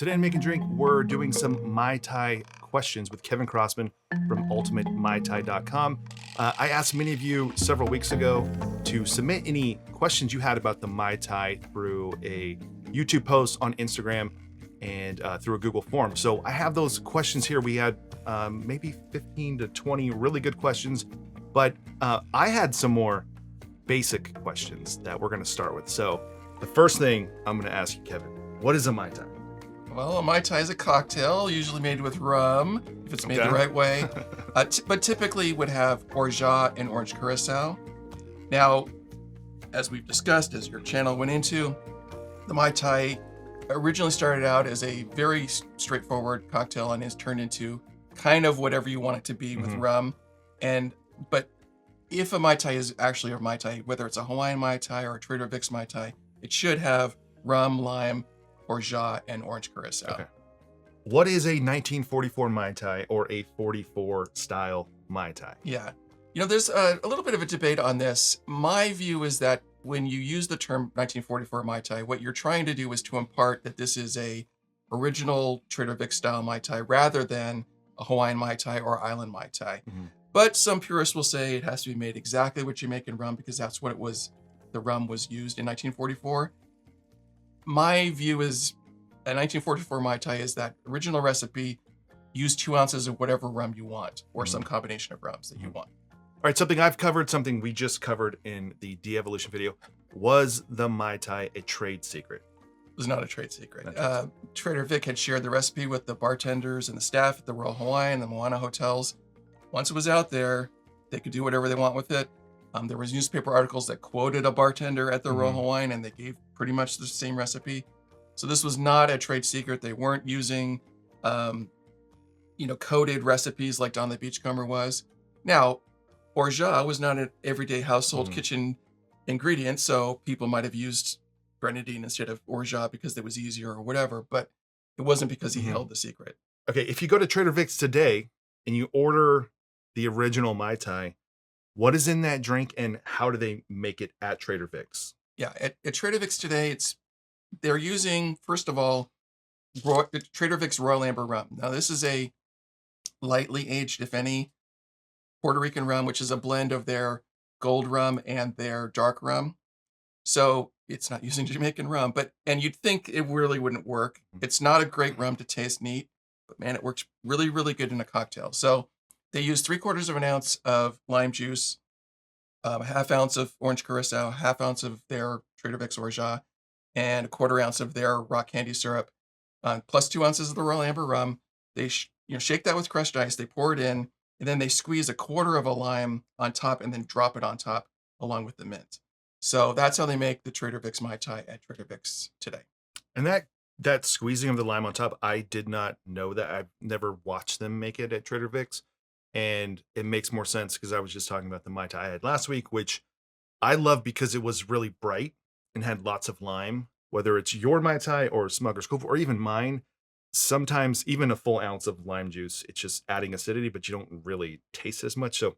Today on Make and Drink, we're doing some Mai Tai questions with Kevin Crossman from UltimateMaiTai.com. I asked many of you several weeks ago to submit any questions you had about the Mai Tai through a YouTube post on Instagram and through a Google form. So I have those questions here. We had maybe 15 to 20 really good questions, but I had some more basic questions that we're going to start with. So the first thing I'm going to ask you, Kevin, what is a Mai Tai? Well, a Mai Tai is a cocktail, usually made with rum, if it's made the right way, but typically would have orgeat and orange curacao. Now, as we've discussed, as your channel went into, the Mai Tai originally started out as a very straightforward cocktail and is turned into kind of whatever you want it to be with rum. But if a Mai Tai is actually a Mai Tai, whether it's a Hawaiian Mai Tai or a Trader Vic's Mai Tai, it should have rum, lime, orgeat, and orange curacao. Okay. What is a 1944 Mai Tai or a 44 style Mai Tai? Yeah. You know, there's a little bit of a debate on this. My view is that when you use the term 1944 Mai Tai, what you're trying to do is to impart that this is a original Trader Vic's style Mai Tai rather than a Hawaiian Mai Tai or Island Mai Tai. But some purists will say it has to be made exactly what you make in rum because that's what it was. The rum was used in 1944. My view is a 1944 Mai Tai is that original recipe, use 2 ounces of whatever rum you want or some combination of rums that you want. All right, something I've covered, something we just covered in the de-evolution video. Was the Mai Tai a trade secret? It was not a trade secret. Trader Vic had shared the recipe with the bartenders and the staff at the Royal Hawaiian and the Moana hotels. Once it was out there, they could do whatever they want with it. There was newspaper articles that quoted a bartender at the Royal Hawaiian and they gave pretty much the same recipe. So this was not a trade secret. They weren't using, coded recipes like Don the Beachcomber was. Now, orgeat was not an everyday household kitchen ingredient, so people might have used grenadine instead of orgeat because it was easier or whatever, but it wasn't because he held the secret. Okay, if you go to Trader Vic's today and you order the original Mai Tai, what is in that drink and how do they make it at Trader Vic's? Yeah, at Trader Vic's today, they're using, first of all, Trader Vic's Royal Amber rum. Now, this is a lightly aged, if any, Puerto Rican rum, which is a blend of their gold rum and their dark rum. So it's not using Jamaican rum, and you'd think it really wouldn't work. It's not a great rum to taste neat, but man, it works really, really good in a cocktail. So they use 3/4 of an ounce of lime juice, a half ounce of orange curacao, half ounce of their Trader Vic's orgeat, and a 1/4 ounce of their rock candy syrup, plus 2 ounces of the Royal Amber rum. They shake that with crushed ice. They pour it in, and then they squeeze a 1/4 of a lime on top, and then drop it on top along with the mint. So that's how they make the Trader Vic's Mai Tai at Trader Vic's today. And that squeezing of the lime on top, I did not know that. I've never watched them make it at Trader Vic's. And it makes more sense because I was just talking about the Mai Tai I had last week, which I love because it was really bright and had lots of lime. Whether it's your Mai Tai or Smuggler's Cove or even mine, sometimes even a full ounce of lime juice, it's just adding acidity, but you don't really taste as much. So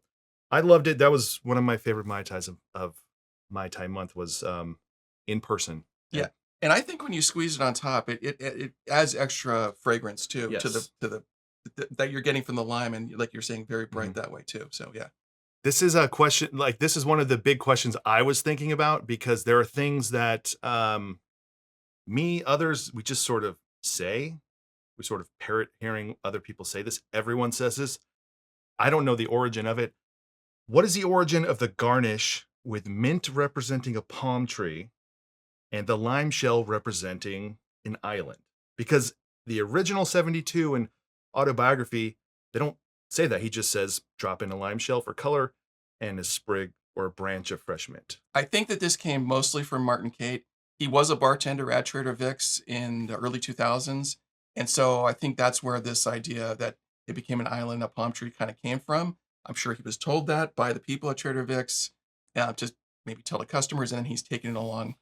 I loved it. That was one of my favorite Mai Tais of Mai Tai month was in person. Yeah. And I think when you squeeze it on top, it adds extra fragrance too, Yes. to the that you're getting from the lime, and like you're saying, very bright that way too. So yeah. This is a question, like this is one of the big questions I was thinking about because there are things that others, we just sort of say, we sort of parrot hearing other people say this. Everyone says this. I don't know the origin of it. What is the origin of the garnish with mint representing a palm tree and the lime shell representing an island? Because the original 72 and autobiography, they don't say that. He just says drop in a lime shell for color and a sprig or a branch of fresh mint. I think that this came mostly from Martin Cate. He was a bartender at Trader Vic's in the early 2000s. And so I think that's where this idea that it became an island, a palm tree kind of came from. I'm sure he was told that by the people at Trader Vic's to maybe tell the customers, and then he's taken it along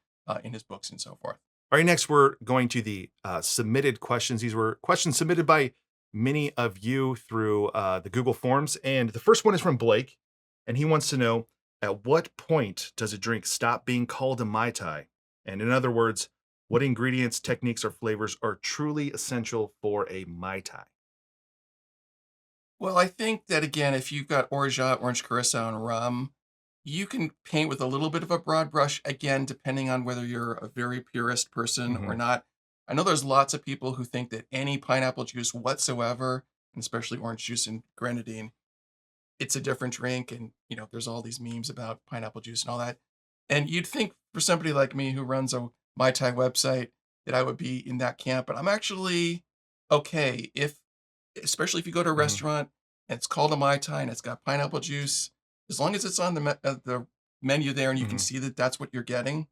in his books and so forth. All right, next we're going to the submitted questions. These were questions submitted by many of you through the Google Forms. And the first one is from Blake, and he wants to know, at what point does a drink stop being called a Mai Tai? And in other words, What ingredients, techniques, or flavors are truly essential for a Mai Tai? Well, I think that again, if you've got orgeat, orange curacao, and rum, you can paint with a little bit of a broad brush, again, depending on whether you're a very purist person or Mhm, not. I know there's lots of people who think that any pineapple juice whatsoever, and especially orange juice and grenadine, it's a different drink. And, there's all these memes about pineapple juice and all that. And you'd think for somebody like me who runs a Mai Tai website that I would be in that camp, but I'm actually okay if, especially if you go to a mhm, restaurant and it's called a Mai Tai and it's got pineapple juice, as long as it's on the menu there and you can mhm. see that that's what you're getting,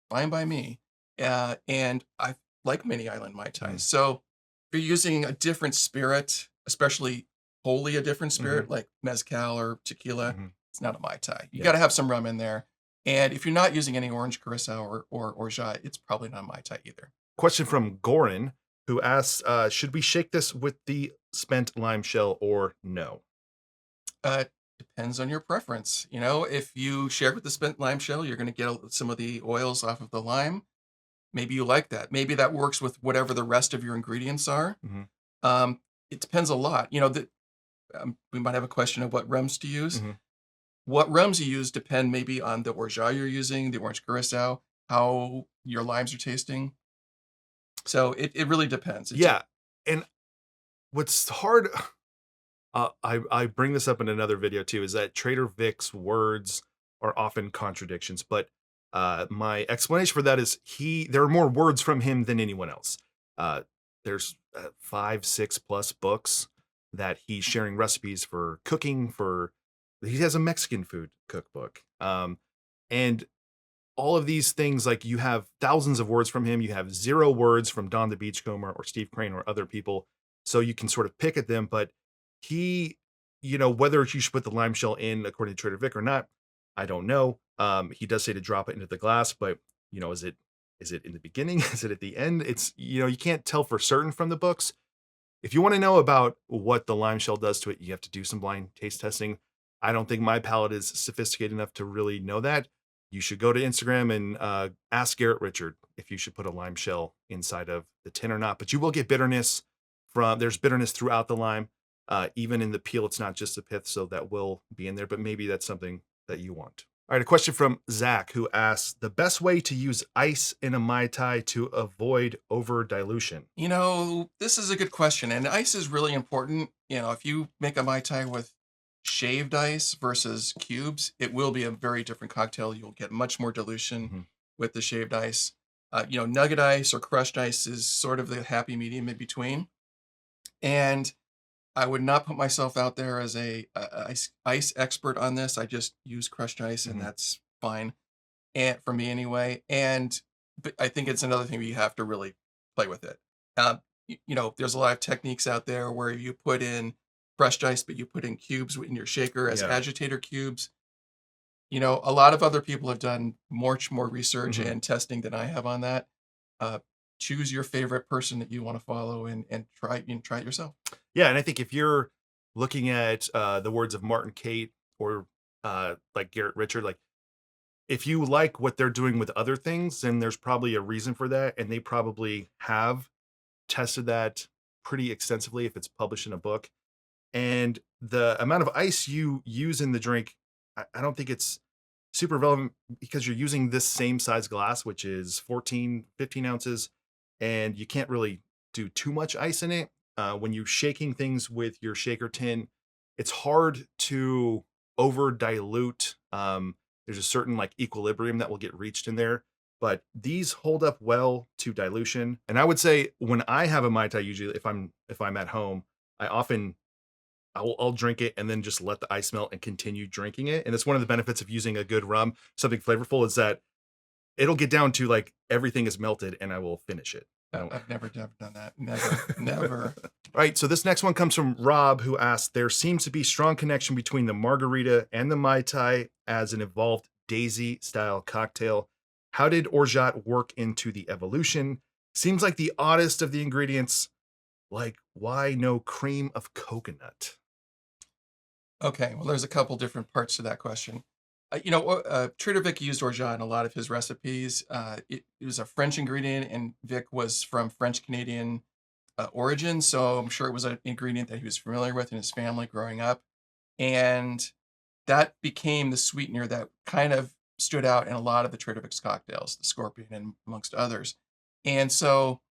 fine by me. And I like many island Mai Tais. Mhm, So if you're using a different spirit, especially wholly a different mhm, spirit like mezcal or tequila, mhm. it's not a Mai Tai. You got Yeah. to have some rum in there. And if you're not using any orange curacao or orgeat, it's probably not a Mai Tai either. Question from Goran, who asks, should we shake this with the spent lime shell or no? Depends on your preference. If you share with the spent lime shell, you're going to get some of the oils off of the lime. Maybe you like that. Maybe that works with whatever the rest of your ingredients are. Mhm, It depends a lot. We might have a question of what rums to use. mhm. What rums you use depend maybe on the orgeat you're using, the orange curacao, how your limes are tasting. So it really depends. Yeah, and what's hard, I bring this up in another video too, is that Trader Vic's words are often contradictions, but my explanation for that is there are more words from him than anyone else. There's 5, 6 plus books that he's sharing recipes for cooking. He has a Mexican food cookbook, and all of these things, like, you have thousands of words from him. You have 0 words from Don the Beachcomber or Steve Crane or other people. So you can sort of pick at them, but he, whether you should put the lime shell in according to Trader Vic or not, I don't know. He does say to drop it into the glass, but is it in the beginning? Is it at the end? It's, you can't tell for certain from the books. If you want to know about what the lime shell does to it, you have to do some blind taste testing. I don't think my palate is sophisticated enough to really know that. You should go to Instagram and ask Garrett Richard if you should put a lime shell inside of the tin or not. But you will get bitterness there's bitterness throughout the lime. Even in the peel, it's not just the pith, so that will be in there. But maybe that's something that you want. All right, a question from Zach, who asks the best way to use ice in a Mai Tai to avoid over dilution. This is a good question, and ice is really important. If you make a Mai Tai with shaved ice versus cubes, it will be a very different cocktail. You'll get much more dilution Mhm, with the shaved ice. Nugget ice or crushed ice is sort of the happy medium in between. And I would not put myself out there as a ice expert on this. I just use crushed ice, and mhm, that's fine, and for me anyway. And but I think it's another thing where you have to really play with it. There's a lot of techniques out there where you put in crushed ice, but you put in cubes in your shaker as yeah. agitator cubes. A lot of other people have done much more research Mhm. and testing than I have on that. Uh, Choose your favorite person that you want to follow and try it yourself. Yeah, and I think if you're looking at the words of Martin Kate or like Garrett Richard, like, if you like what they're doing with other things, then there's probably a reason for that, and they probably have tested that pretty extensively if it's published in a book. And the amount of ice you use in the drink, I don't think it's super relevant because you're using this same size glass, which is 14, 15 ounces, and you can't really do too much ice in it. When you're shaking things with your shaker tin, it's hard to over dilute. There's a certain like equilibrium that will get reached in there, but these hold up well to dilution. And I would say when I have a Mai Tai, usually if I'm at home, I often I'll drink it and then just let the ice melt and continue drinking it. And it's one of the benefits of using a good rum, something flavorful, is that it'll get down to like everything is melted and I will finish it. I don't. I've never done that. Never, never. All right. So this next one comes from Rob, who asked, there seems to be strong connection between the margarita and the Mai Tai as an evolved daisy style cocktail. How did orgeat work into the evolution? Seems like the oddest of the ingredients. Like, why no cream of coconut? Okay, well, there's a couple different parts to that question. Trader Vic used orgeat in a lot of his recipes. It was a French ingredient, and Vic was from French Canadian origin, so I'm sure it was an ingredient that he was familiar with in his family growing up, and that became the sweetener that kind of stood out in a lot of the Trader Vic's cocktails, the Scorpion and amongst others. And so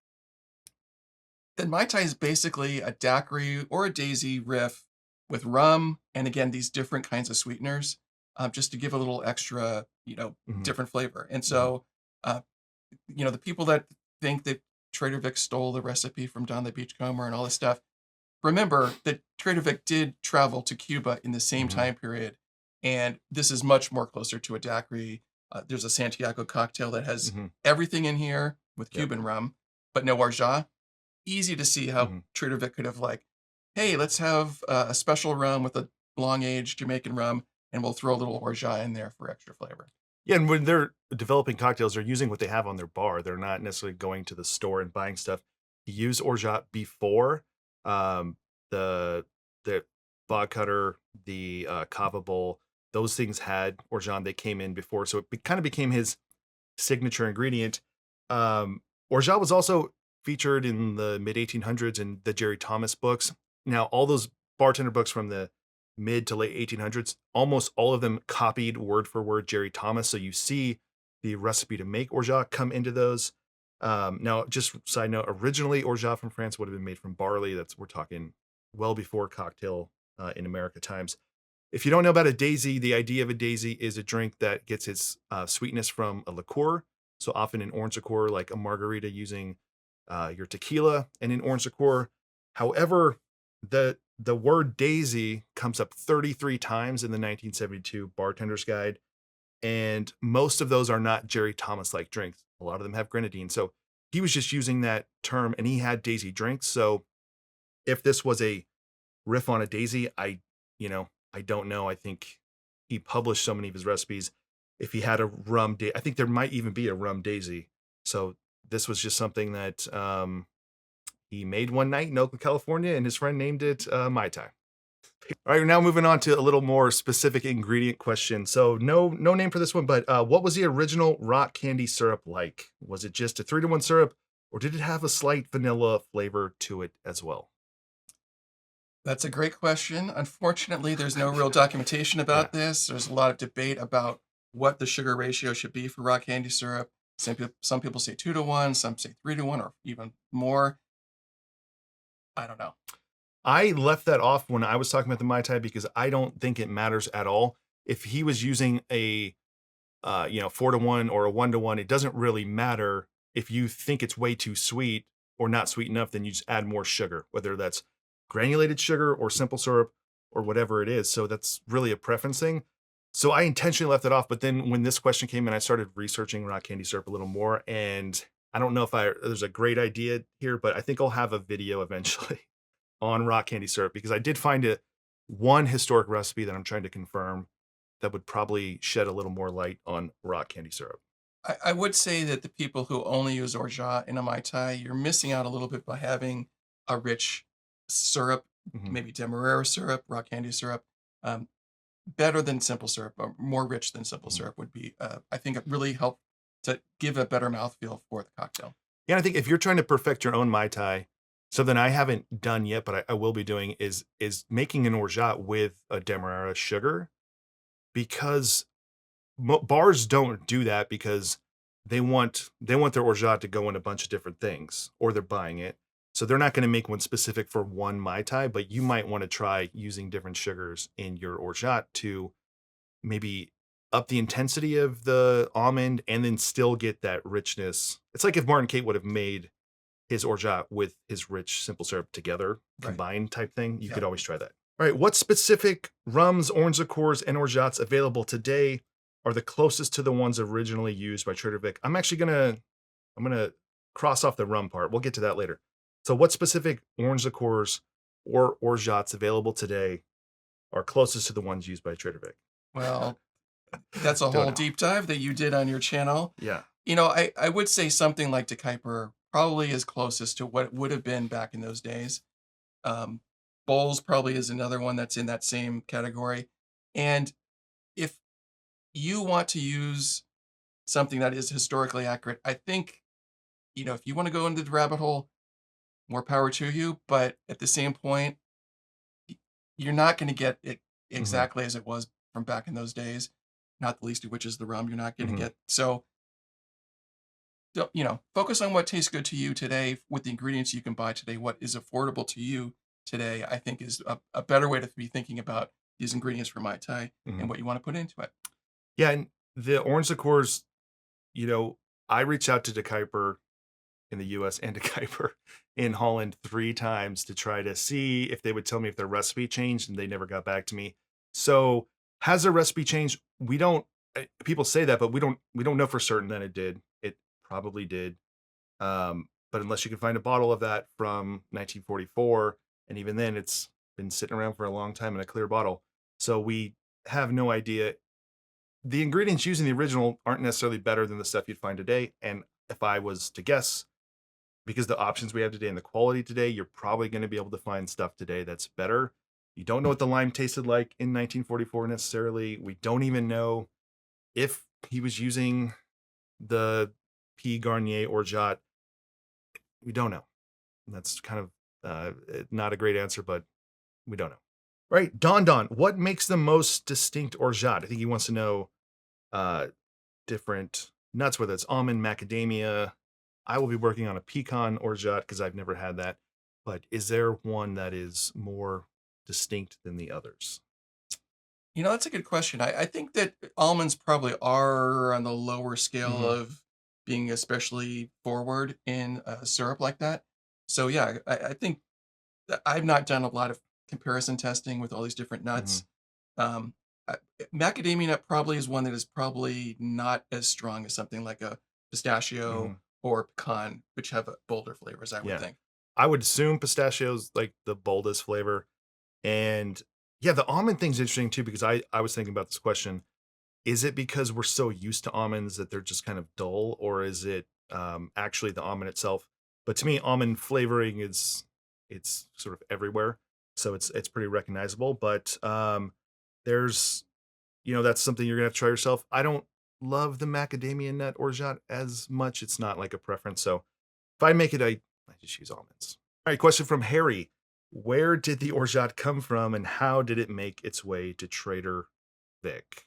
then Mai Tai is basically a daiquiri or a daisy riff with rum and again these different kinds of sweeteners, just to give a little extra, Mhm. different flavor. And Mhm. so, uh, the people that think that Trader Vic stole the recipe from Don the Beachcomber and all this stuff, remember that Trader Vic did travel to Cuba in the same Mhm. time period, and this is much more closer to a daiquiri. There's a Santiago cocktail that has Mhm. everything in here with Yep. Cuban rum, but no orgeat. Easy to see how Mhm. Trader Vic could have like, hey, let's have a special rum with a long aged Jamaican rum, and we'll throw a little orgeat in there for extra flavor. Yeah, and when they're developing cocktails, they're using what they have on their bar. They're not necessarily going to the store and buying stuff. He used orgeat before um, the the bog cutter, the kava bowl. Those things had orgeat. They came in before, so it kind of became his signature ingredient. Orgeat was also featured in the mid 1800s in the Jerry Thomas books. Now, all those bartender books from the mid to late 1800s, almost all of them copied word for word Jerry Thomas. So you see the recipe to make orgeat come into those. Now, just side note, originally orgeat from France would have been made from barley. We're talking well before cocktail in America times. If you don't know about a daisy, the idea of a daisy is a drink that gets its sweetness from a liqueur. So often an orange liqueur, like a margarita using your tequila and an orange liqueur. However, the word daisy comes up 33 times in the 1972 Bartender's Guide, and most of those are not Jerry Thomas like drinks. A lot of them have grenadine. So he was just using that term, and he had daisy drinks. So if this was a riff on a daisy, I don't know. I think he published so many of his recipes. If he had a I think there might even be a rum daisy. So this was just something that he made one night in Oakland, California, and his friend named it Mai Tai. All right, now moving on to a little more specific ingredient question. So no name for this one, but what was the original rock candy syrup like? Was it just a 3-to-1 syrup, or did it have a slight vanilla flavor to it as well? That's a great question. Unfortunately, there's no real documentation Yeah. about this. There's a lot of debate about what the sugar ratio should be for raw candy syrup. Some people say 2-to-1, some say 3-to-1, or even more. I don't know. I left that off when I was talking about the Mai Tai because I don't think it matters at all. If he was using a 4-to-1 or a 1-to-1, it doesn't really matter. If you think it's way too sweet or not sweet enough, then you just add more sugar, whether that's granulated sugar or simple syrup or whatever it is. So that's really a preference thing. So I intentionally left it off. But then when this question came in, I started researching rock candy syrup a little more. And I don't know if there's a great idea here, but I think I'll have a video eventually on rock candy syrup because I did find one historic recipe that I'm trying to confirm that would probably shed a little more light on rock candy syrup. I would say that the people who only use orgeat in a Mai Tai, you're missing out a little bit by having a rich syrup, Mhm. maybe demerara syrup, raw candy syrup. Um, Better than simple syrup, or more rich than simple Mhm. syrup would be, I think it really helped to give a better mouthfeel for the cocktail. Yeah, I think if you're trying to perfect your own Mai Tai, something I haven't done yet, but I will be doing is making an orgeat with a demerara sugar because bars don't do that because they want their orgeat to go in a bunch of different things or they're buying it. So they're not going to make one specific for one Mai Tai, but you might want to try using different sugars in your orgeat to maybe up the intensity of the almond and then still get that richness. It's like if Martin Kate would have made his orgeat with his rich simple syrup together, Right. combined type thing. You Yeah. could always try that. All right, what specific rums, orange liqueurs, and orgeats available today are the closest to the ones originally used by Trader Vic? I'm gonna cross off the rum part. We'll get to that later. So, what specific orange liqueurs or orgeats available today are closest to the ones used by Trader Vic? Well, that's a Don't whole know. deep dive that you did on your channel. Yeah. I would say something like De Kuyper probably is closest to what it would have been back in those days. Um, Bowls probably is another one that's in that same category. And if you want to use something that is historically accurate. I think, if you want to go into the rabbit hole, more power to you. But at the same point, you're not going to get it Hmm. exactly as it was from back in those days. Not the least of which is the rum. You're not going to Hmm. get so. Focus on what tastes good to you today with the ingredients you can buy today. What is affordable to you today, I think, is a better way to be thinking about these ingredients for Mai Tai Hmm. and what you want to put into it. Yeah, and the orange liqueurs, you know, I reached out to De Kuyper in the US and De Kuyper in Holland 3 times to try to see if they would tell me if their recipe changed, and they never got back to me. So has their recipe changed? We don't. People say that, but we don't know for certain that it did. It probably did. But unless you can find a bottle of that from 1944, and even then, it's been sitting around for a long time in a clear bottle. So we have no idea. The ingredients used in the original aren't necessarily better than the stuff you'd find today. And if I was to guess, because the options we have today and the quality today, you're probably going to be able to find stuff today that's better. You don't know what the lime tasted like in 1944 necessarily. We don't even know if he was using the P. Garnier Orgeat. We don't know. That's kind of not a great answer, but we don't know. Right. Don, what makes the most distinct Orgeat? I think he wants to know uh, different nuts, whether it's almond, macadamia. I will be working on a pecan orgeat because I've never had that. But is there one that is more distinct than the others? That's a good question. I think that almonds probably are on the lower scale Hmm. of being especially forward in syrup like that. So yeah, I think that I've not done a lot of comparison testing with all these different Hmm. nuts. Um, I- Macadamia nut probably is one that is probably not as strong as something like a Hmm. pistachio or pecan, which have bolder flavors, I would Yeah. think. I would assume pistachios like the boldest flavor. And yeah, the almond thing's interesting too, because I was thinking about this question. Is it because we're so used to almonds that they're just kind of dull, or is it actually the almond itself? But to me, almond flavoring is it's sort of everywhere, so it's pretty recognizable. But there's that's something you're gonna have to try yourself. I don't love the macadamia nut orgeat as much. It's not like a preference. So if I make it, I just use almonds. All right, question from Harry. Where did the orgeat come from, and how did it make its way to Trader Vic?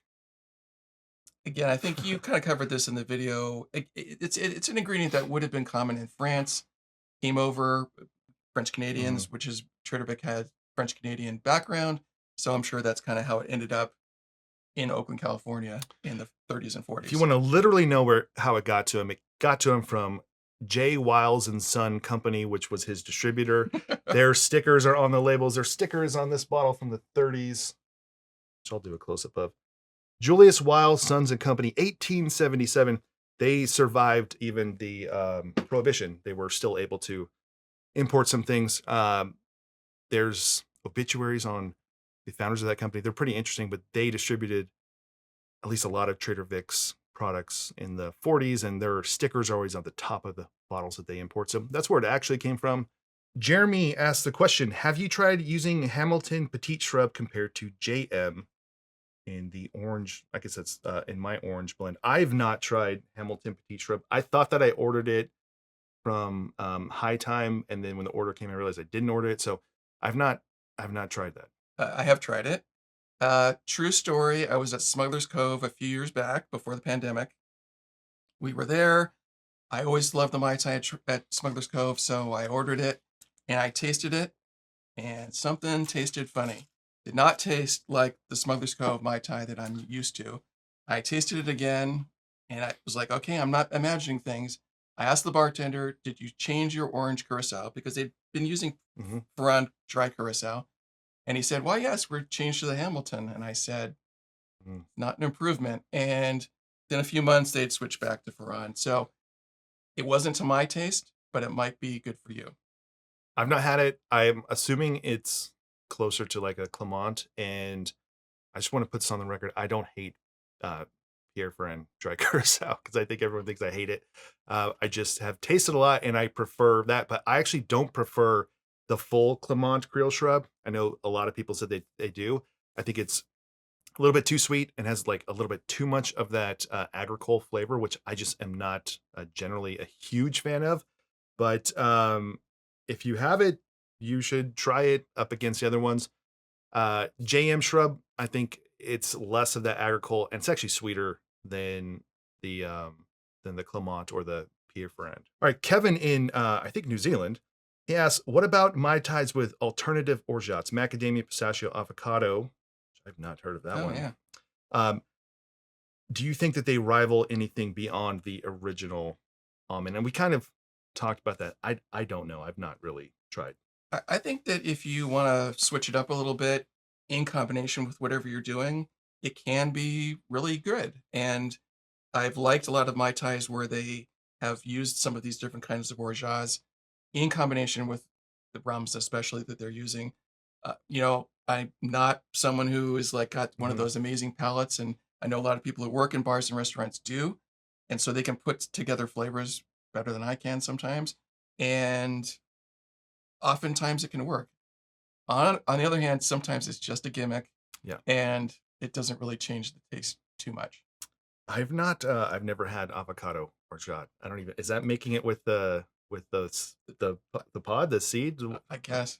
Again, I think you kind of covered this in the video. It's an ingredient that would have been common in France, came over, French Hmm. Canadians, which is Trader Vic had French Canadian background. So I'm sure that's kind of how it ended up in Oakland, California in the 30s and If you 40s. want to literally know how it got to him from J. Wiles and Son Company, which was his distributor. Their stickers are on the labels. Their sticker is on this bottle from the 30s, which I'll do a close up of. Julius Wiles, Sons and Company, 1877. They survived even the prohibition. They were still able to import some things. There's obituaries on the founders of that company. They're pretty interesting, but they distributed at least a lot of Trader Vic's products in the 40s, and their stickers are always on the top of the bottles that they import. So that's where it actually came from. Jeremy asked the question: have you tried using Hamilton Petite Shrub compared to JM in the orange? I guess that's in my orange blend. I've not tried Hamilton Petite Shrub. I thought that I ordered it from High Time, and then when the order came, I realized I didn't order it. So I've not, I've not tried that. I have tried it. True story. I was at Smuggler's Cove a few years back before the pandemic. We were there. I always loved the Mai Tai at Smuggler's Cove, so I ordered it and I tasted it, and something tasted funny. Did not taste like the Smuggler's Cove Mai Tai that I'm used to. I tasted it again and I was like, okay, I'm not imagining things. I asked the bartender, did you change your orange curacao? Because they'd been using Hmm. Ferran dry curacao. And he said, well, yes, we're changed to the Hamilton. And I said, Hmm. not an improvement. And then a few months, they'd switch back to Ferran. So it wasn't to my taste, but it might be good for you. I've not had it. I'm assuming it's closer to like a Clement, and I just want to put this on the record. I don't hate uh, Pierre Ferrand dry curacao because I think everyone thinks I hate it. I just have tasted a lot, and I prefer that. But I actually don't prefer the full Clement Creole Shrub. I know a lot of people said they do. I think it's a little bit too sweet and has like a little bit too much of that agricole flavor, which I just am not generally a huge fan of. But if you have it, you should try it up against the other ones. JM Shrub, I think it's less of that agricole, and it's actually sweeter the than the Clement or the Pierre Ferrand. All right, Kevin in I think New Zealand, he asks, "What about Mai Tais with alternative orgeats, macadamia, pistachio, avocado?" Which I've not heard of that Oh one. yeah. Um, do you think that they rival anything beyond the original almond? And we kind of talked about that. I don't know. I've not really tried. I think that if you want to switch it up a little bit in combination with whatever you're doing, it can be really good. And I've liked a lot of Mai Tais where they have used some of these different kinds of orgeats in combination with the rums, especially that they're using. I'm not someone who is like got one of Mhm. those amazing palates, and I know a lot of people who work in bars and restaurants do, and so they can put together flavors better than I can sometimes, and oftentimes it can work. On the other hand, sometimes it's just a gimmick, Yeah. and it doesn't really change the taste too much. I've never had avocado orgeat. I don't even, is that making it with the pod, the seed? I guess.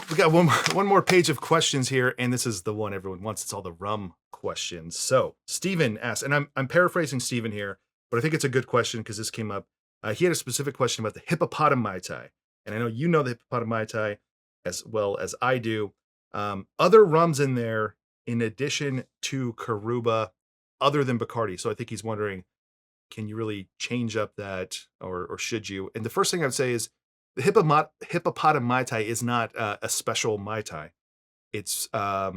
We got one more page of questions here, and this is the one everyone wants. It's all the rum questions. So Stephen asked, and I'm paraphrasing Stephen here, but I think it's a good question because this came up. He had a specific question about the HippopotoMaiTai, and I know you know the HippopotoMaiTai as well as I do. Other rums in there in addition to Coruba, other than Bacardi. So I think he's wondering, can you really change up that, or should you? And the first thing I would say is the hippopotam mai tai is not a special mai tai. It's I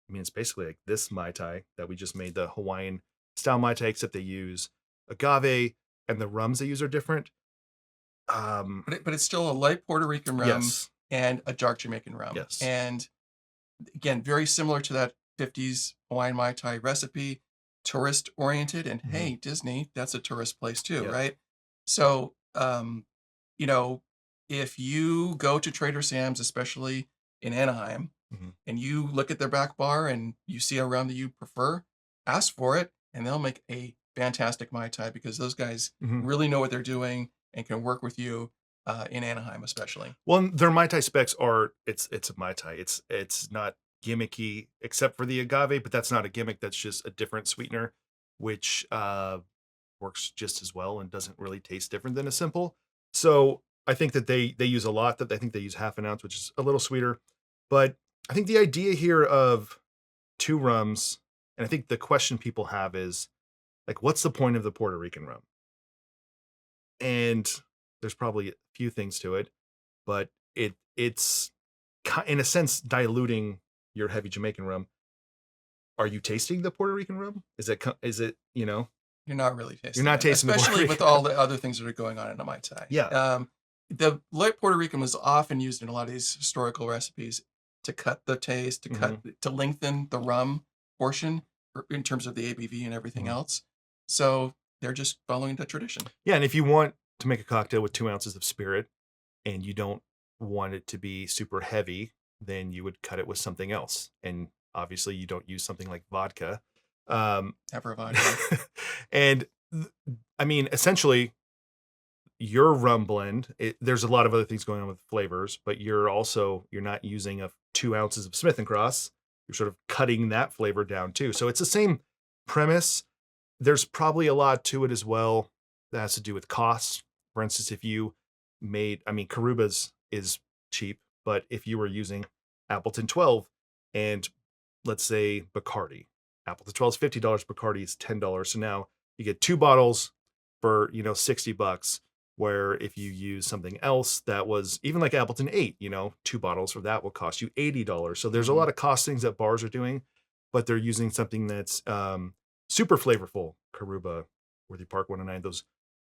mean, it's basically like this mai tai that we just made, the Hawaiian style mai tai, except they use agave and the rums they use are different. But it's still a light Puerto Rican rum Yes, and a dark Jamaican rum. yes. And again, very similar to that 50s Hawaiian Mai Tai recipe, tourist oriented. And Mhm. hey, Disney, that's a tourist place too, Yeah. right? So, you know, if you go to Trader Sam's, especially in Anaheim, Mhm. and you look at their back bar and you see a rum that you prefer, ask for it, and they'll make a fantastic Mai Tai because those guys Mhm. really know what they're doing and can work with you in Anaheim, especially. Well, their mai tai specs are, it's a mai tai. It's not gimmicky except for the agave, but that's not a gimmick. That's just a different sweetener, which works just as well and doesn't really taste different than a simple. So I think that they use a lot. That I think they use half an ounce, which is a little sweeter. But I think the idea here of two rums, and I think the question people have is like, what's the point of the Puerto Rican rum? And there's probably a few things to it, but it's in a sense diluting your heavy Jamaican rum. Are you tasting the Puerto Rican rum? Is it, You're not really you're tasting not it, tasting the Puerto especially with Rican? all the other things that are going on in a Mai Tai. Yeah. The light Puerto Rican was often used in a lot of these historical recipes to cut the taste, Mhm. to lengthen the rum portion in terms of the ABV and everything Mhm. else. So they're just following the tradition. Yeah, and if you want to make a cocktail with 2 ounces of spirit and you don't want it to be super heavy, then you would cut it with something else. And obviously, you don't use something like vodka. Um, Ever vodka. and I mean, essentially, your rum blend, there's a lot of other things going on with flavors, but you're not using 2 ounces of Smith and Cross. You're sort of cutting that flavor down too. So it's the same premise. There's probably a lot to it as well that has to do with costs. For instance, if you I mean, Coruba's is cheap, but if you were using Appleton 12 and let's say Bacardi, Appleton 12 is $50, Bacardi is $10. So now you get two bottles for, $60. Where if you use something else that was even like Appleton 8, two bottles for that will cost you $80. So there's a Mhm. lot of cost things that bars are doing, but they're using something that's super flavorful. Coruba, Worthy Park 109, those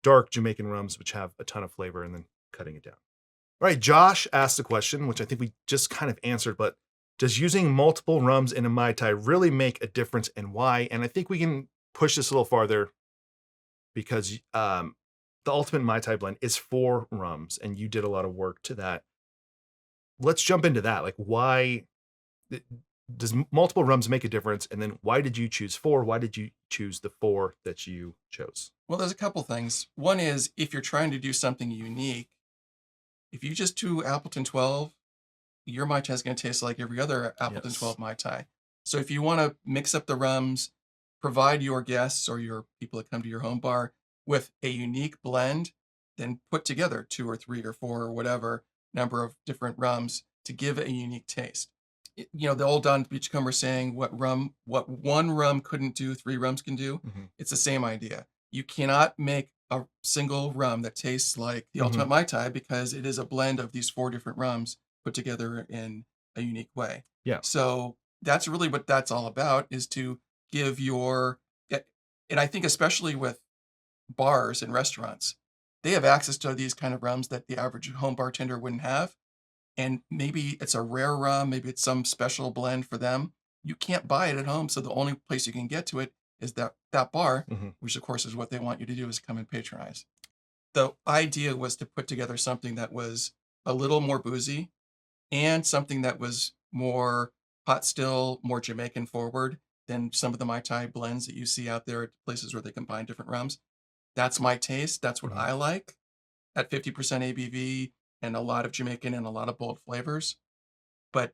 dark Jamaican rums, which have a ton of flavor, and then cutting it down. All right, Josh asked a question, which I think we just kind of answered, but does using multiple rums in a Mai Tai really make a difference and why? And I think we can push this a little farther because the Ultimate Mai Tai blend is 4 rums, and you did a lot of work to that. Let's jump into that. Like, why does multiple rums make a difference? And then why did you choose 4? Why did you choose the 4 that you chose? Well, there's a couple things. One is if you're trying to do something unique, if you just do Appleton 12, your Mai Tai is going to taste like every other Appleton 12 Mai Tai. So if you want to mix up the rums, provide your guests or your people that come to your home bar with a unique blend, then put together 2 or 3 or 4 or whatever number of different rums to give it a unique taste. The old Don Beachcomber saying, what one rum couldn't do, 3 rums can do. Mm-hmm. It's the same idea. You cannot make a single rum that tastes like the Ultimate Mai Tai because it is a blend of these 4 different rums put together in a unique way. Yeah. So that's really what that's all about, is to give and I think especially with bars and restaurants, they have access to these kind of rums that the average home bartender wouldn't have. And maybe it's a rare rum, maybe it's some special blend for them. You can't buy it at home, so the only place you can get to it is that bar, which of course is what they want you to do, is come and patronize. The idea was to put together something that was a little more boozy and something that was more pot still, more Jamaican forward than some of the Mai Tai blends that you see out there at places where they combine different rums. That's my taste. That's what I like at 50% ABV and a lot of Jamaican and a lot of bold flavors. But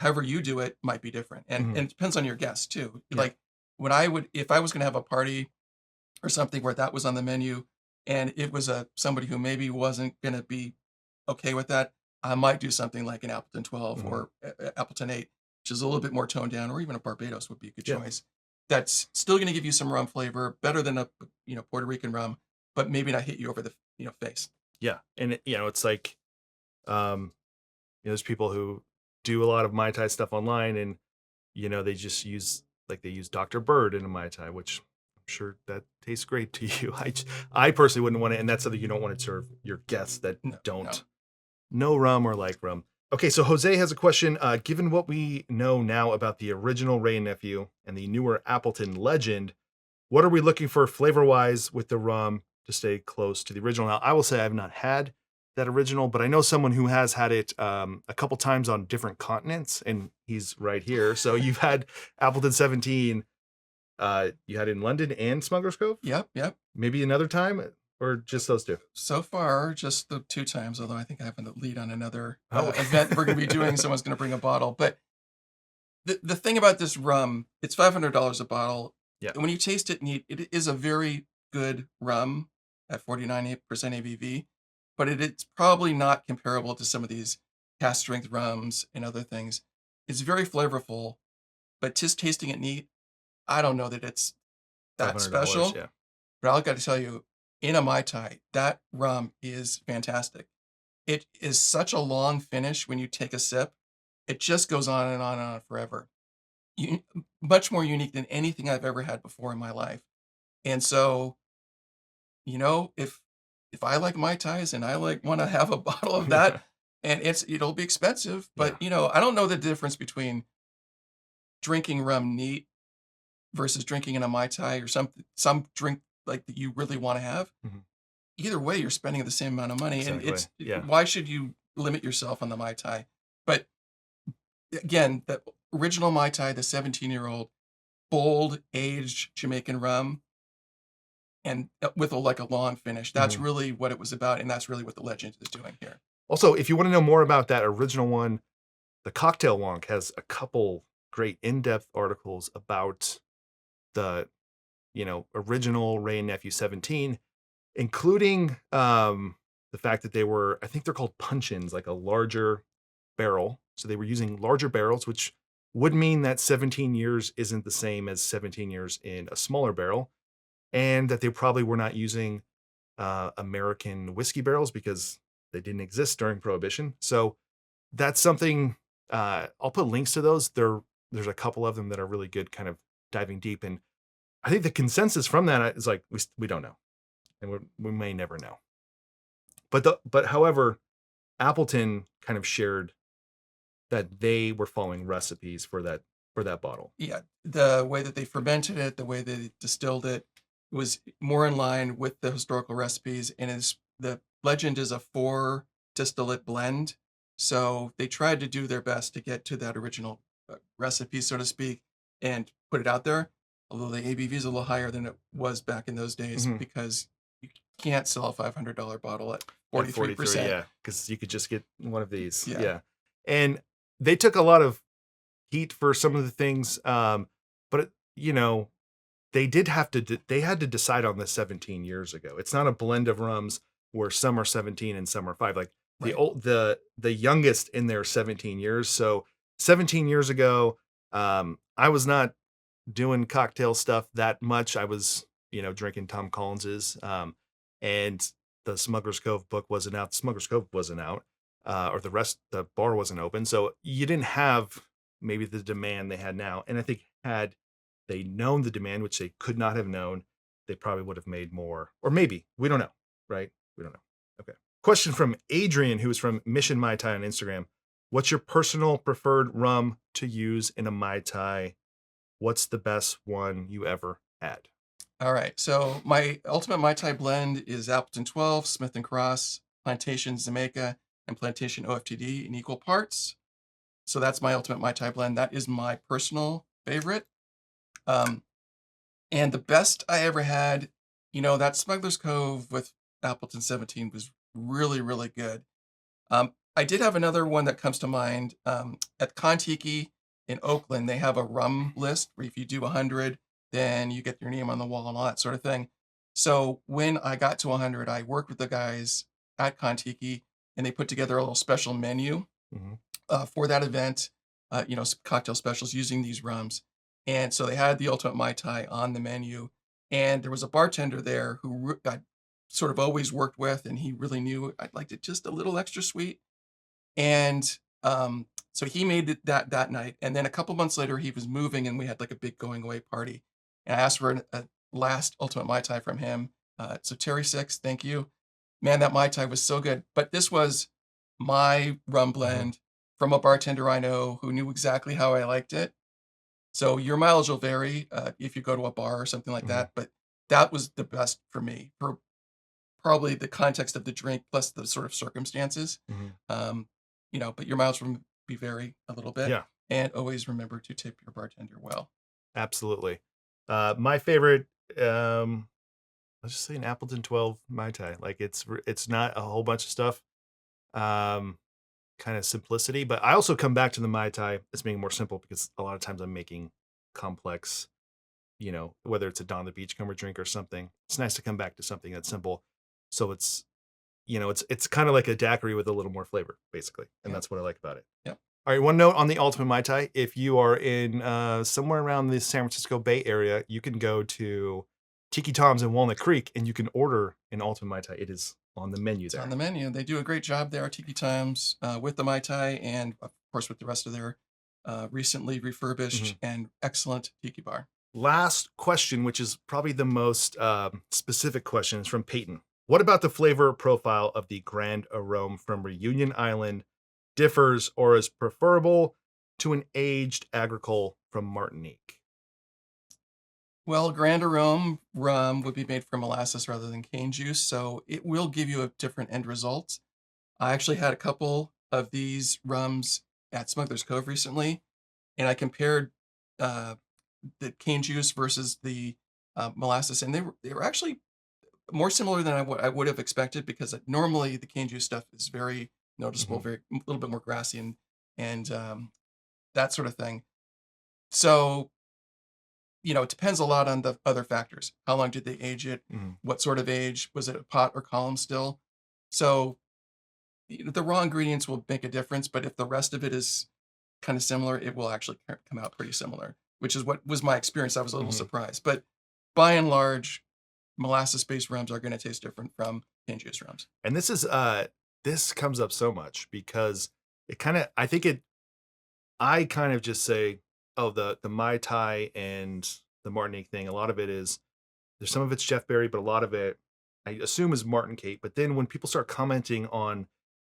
however you do it might be different. And it depends on your guests too. Yeah. Like if I was going to have a party or something where that was on the menu and it was somebody who maybe wasn't going to be okay with that, I might do something like an Appleton 12 or Appleton 8, which is a little bit more toned down, or even a Barbados would be a good choice. That's still going to give you some rum flavor, better than a Puerto Rican rum, but maybe not hit you over the face. Yeah, and it's like, there's people who do a lot of Mai Tai stuff online, and they just use Dr. Bird in a Mai Tai, which I'm sure that tastes great to you. I personally wouldn't want it, and that's something you don't want to serve your guests that don't know rum or like rum. Okay, so Jose has a question. Given what we know now about the original Wray and Nephew and the newer Appleton Legend, what are we looking for flavor-wise with the rum to stay close to the original? Now, I will say I've not had that original, but I know someone who has had it a couple times on different continents, and he's right here. So you've had Appleton 17. You had it in London and Smuggler's Cove? Yep. Maybe another time, or just those 2? So far, just the 2 times, although I think I have a lead on another event we're going to be doing. Someone's going to bring a bottle. But the thing about this rum, it's $500 a bottle. Yeah. And when you taste it, it is a very good rum at 49% ABV, but it's probably not comparable to some of these cast strength rums and other things. It's very flavorful, but just tasting it neat, I don't know that it's that special. Yeah. But I've got to tell you, in a Mai Tai, that rum is fantastic. It is such a long finish when you take a sip. It just goes on and on and on forever. Much more unique than anything I've ever had before in my life. And so, if I like Mai Tais and I want to have a bottle of that, and it'll be expensive, but I don't know the difference between drinking rum neat versus drinking in a Mai Tai or some drink like that you really want to have. Either way, you're spending the same amount of money, exactly. And why should you limit yourself on the Mai Tai? But again, the original Mai Tai, the 17-year-old bold aged Jamaican rum, and with a long finish. That's really what it was about, and that's really what the legend is doing here. Also, if you want to know more about that original one, the Cocktail Wonk has a couple great in-depth articles about the original Wray and Nephew 17, including the fact that I think they're called punch-ins, like a larger barrel. So they were using larger barrels, which would mean that 17 years isn't the same as 17 years in a smaller barrel, and that they probably were not using American whiskey barrels because they didn't exist during Prohibition. So that's something, I'll put links to those. There's a couple of them that are really good, kind of diving deep. And I think the consensus from that is like, we don't know, and we may never know. But however, Appleton kind of shared that they were following recipes for that bottle. Yeah, the way that they fermented it, the way they distilled it, was more in line with the historical recipes. And the legend is a 4 distillate blend, so they tried to do their best to get to that original recipe, so to speak, and put it out there. Although the ABV is a little higher than it was back in those days Mhm. because you can't sell a $500 bottle at At 43, 43%. yeah, because you could just get one of these. Yeah. Yeah. And they took a lot of heat for some of the things, but they did have to. They had to decide on this 17 years ago. It's not a blend of rums where some are 17 and some are 5. Like Right. the youngest in their 17 years. So 17 years ago, I was not doing cocktail stuff that much. I was drinking Tom Collins's, and the Smuggler's Cove book wasn't out. Smuggler's Cove wasn't out, or the bar wasn't open. So you didn't have maybe the demand they had now. And I think had they known the demand, which they could not have known, they probably would have made more. Or maybe, we don't know, right? We don't know. Okay. Question from Adrian, who is from Mission Mai Tai on Instagram. What's your personal preferred rum to use in a Mai Tai? What's the best one you ever had? All right. So my ultimate Mai Tai blend is Appleton 12, Smith and Cross, Plantation Jamaica, and Plantation OFTD in equal parts. So that's my ultimate Mai Tai blend. That is my personal favorite. And the best I ever had, that Smuggler's Cove with Appleton 17 was really, really good. I did have another one that comes to mind. At Kontiki in Oakland, they have a rum list where if you do 100, then you get your name on the wall and all that sort of thing. So when I got to 100, I worked with the guys at Kontiki, and they put together a little special menu Mhm. for that event, some cocktail specials using these rums. And so they had the Ultimate Mai Tai on the menu. And there was a bartender there who I sort of always worked with, and he really knew I liked it just a little extra sweet. And so he made it that night. And then a couple months later, he was moving, and we had like a big going away party. And I asked for a last Ultimate Mai Tai from him. So Terry Six, thank you. Man, that Mai Tai was so good. But this was my rum blend from a bartender I know who knew exactly how I liked it. So your mileage will vary if you go to a bar or something like Mhm. that. But that was the best for me for probably the context of the drink plus the sort of circumstances. Mhm. Um, but your mileage will be vary a little bit. Yeah, And always remember to tip your bartender well. absolutely. My favorite, let's just say an Appleton 12 Mai Tai. Like it's not a whole bunch of stuff. Um, Kind of simplicity, but I also come back to the Mai Tai as being more simple because a lot of times I'm making complex, whether it's a Don the Beachcomber drink or something. It's nice to come back to something that's simple. So it's kind of like a daiquiri with a little more flavor, basically. And Yeah. that's what I like about it. Yep. All right, one note on the Ultimate Mai Tai. If you are in somewhere around the San Francisco Bay Area, you can go to Tiki Tom's in Walnut Creek and you can order an Ultimate Mai Tai. It is on the menu It's there. on the menu. They do a great job there at Tiki Times with the Mai Tai and, of course, with the rest of their recently refurbished Mhm. and excellent tiki bar. Last question, which is probably the most specific question, is from Peyton. What about the flavor profile of the Grand Arome from Reunion Island differs or is preferable to an aged agricole from Martinique? Well, Grand Arome rum would be made from molasses rather than cane juice, so it will give you a different end result. I actually had a couple of these rums at Smuggler's Cove recently, and I compared uh, the cane juice versus the molasses, and they were actually more similar than I would have expected because normally the cane juice stuff is very noticeable, Mhm. very a little bit more grassy and that sort of thing. So it depends a lot on the other factors. How long did they age it? Mhm. What sort of age? Was it a pot or column still? So the raw ingredients will make a difference, but if the rest of it is kind of similar, it will actually come out pretty similar, which is what was my experience. I was a little Mhm. surprised, but by and large, molasses-based rums are going to taste different from cane juice rums. And this comes up so much because it kind of I kind of just say, oh, the Mai Tai and the Martinique thing, a lot of it is there's some of it's Jeff Berry, but a lot of it I assume is Martin Kate. But then when people start commenting on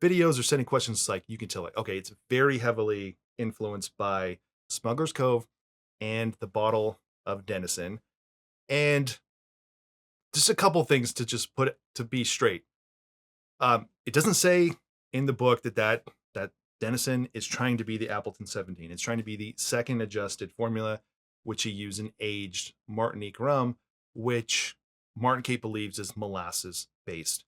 videos or sending questions, it's like you can tell, like, okay, it's very heavily influenced by Smuggler's Cove and the bottle of Denison. And just a couple things to just put it to be straight. It doesn't say in the book that Denison is trying to be the Appleton 17. It's trying to be the second adjusted formula, which he used an aged Martinique rum, which Martin Cape believes is molasses based,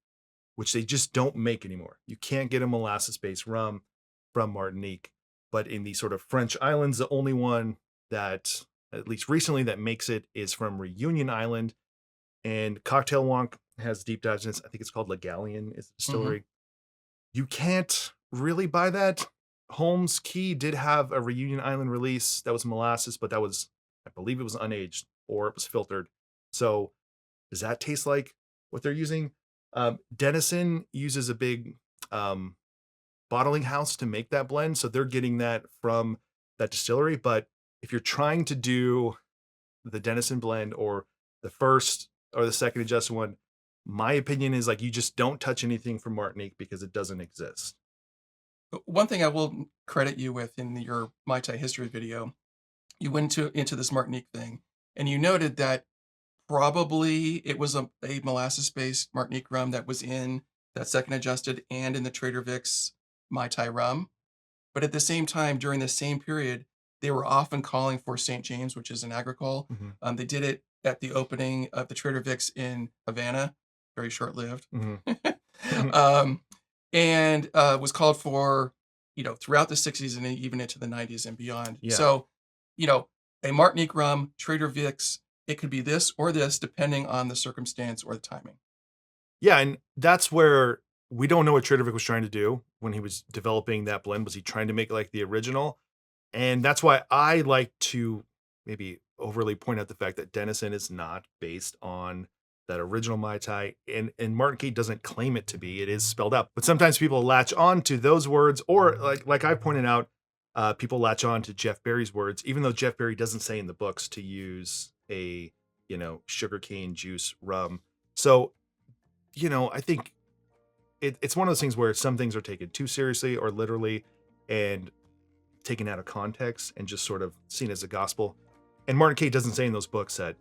which they just don't make anymore. You can't get a molasses based rum from Martinique, but in the sort of French islands, the only one that, at least recently, that makes it is from Reunion Island. And Cocktail Wonk has deep dives in this. I think it's called La Galleon is the distillery. You can't really buy that. Holmes Key did have a Reunion Island release that was molasses, but that was, I believe it was unaged or it was filtered. So does that taste like what they're using? Denison uses a big bottling house to make that blend. So they're getting that from that distillery. But if you're trying to do the Denison blend or the first or the second adjusted one, my opinion is like you just don't touch anything from Martinique because it doesn't exist. One thing I will credit you with in your Mai Tai history video, you went into this Martinique thing, and you noted that probably it was a molasses-based Martinique rum that was in that second adjusted and in the Trader Vic's Mai Tai rum. But at the same time, during the same period, they were often calling for St. James, which is an agricole. They did it at the opening of the Trader Vic's in Havana, very short-lived. And was called for, throughout the 60s and even into the 90s and beyond. Yeah. So, a Martinique rum, Trader Vic's, it could be this or this, depending on the circumstance or the timing. Yeah, and that's where we don't know what Trader Vic was trying to do when he was developing that blend. Was he trying to make it like the original? And that's why I like to maybe overly point out the fact that Denison is not based on that original Mai Tai, and Martin Cape doesn't claim it to be. It is spelled out, but sometimes people latch on to those words, or like I pointed out, people latch on to Jeff Berry's words, even though Jeff Berry doesn't say in the books to use a sugarcane juice rum. So, I think it's one of those things where some things are taken too seriously or literally, and taken out of context and just sort of seen as a gospel. And Martin Cape doesn't say in those books that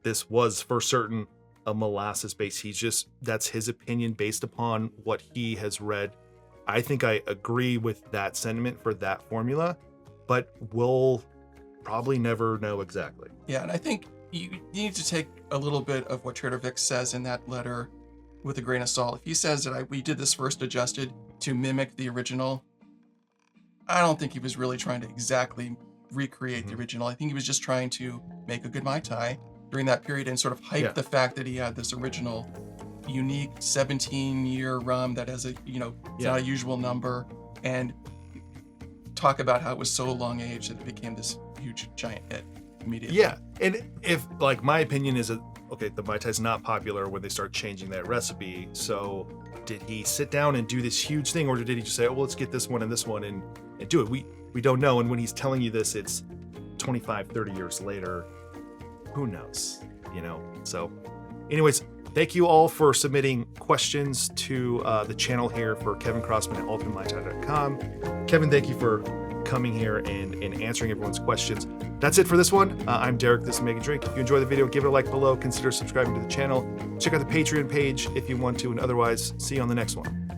this was for certain a molasses base. That's his opinion based upon what he has read. I think I agree with that sentiment for that formula, but we'll probably never know exactly. Yeah, and I think you need to take a little bit of what Trader Vic says in that letter with a grain of salt. If he says that we did this first adjusted to mimic the original, I don't think he was really trying to exactly recreate the original. I think he was just trying to make a good Mai Tai during that period and sort of hype the fact that he had this original unique 17-year rum that has it's not a usual number, and talk about how it was so long aged that it became this huge giant hit immediately. Yeah, and if my opinion is that the Mai Tai is not popular when they start changing that recipe. So did he sit down and do this huge thing, or did he just say, let's get this one and this one and do it? We don't know. And when he's telling you this, it's 25, 30 years later. Who knows? So anyways, thank you all for submitting questions to the channel here for Kevin Crossman at UltimateMaiTai.com. Kevin, thank you for coming here and answering everyone's questions. That's it for this one. I'm Derek. This is Make a Drink. If you enjoy the video, give it a like below. Consider subscribing to the channel. Check out the Patreon page if you want to, and otherwise, see you on the next one.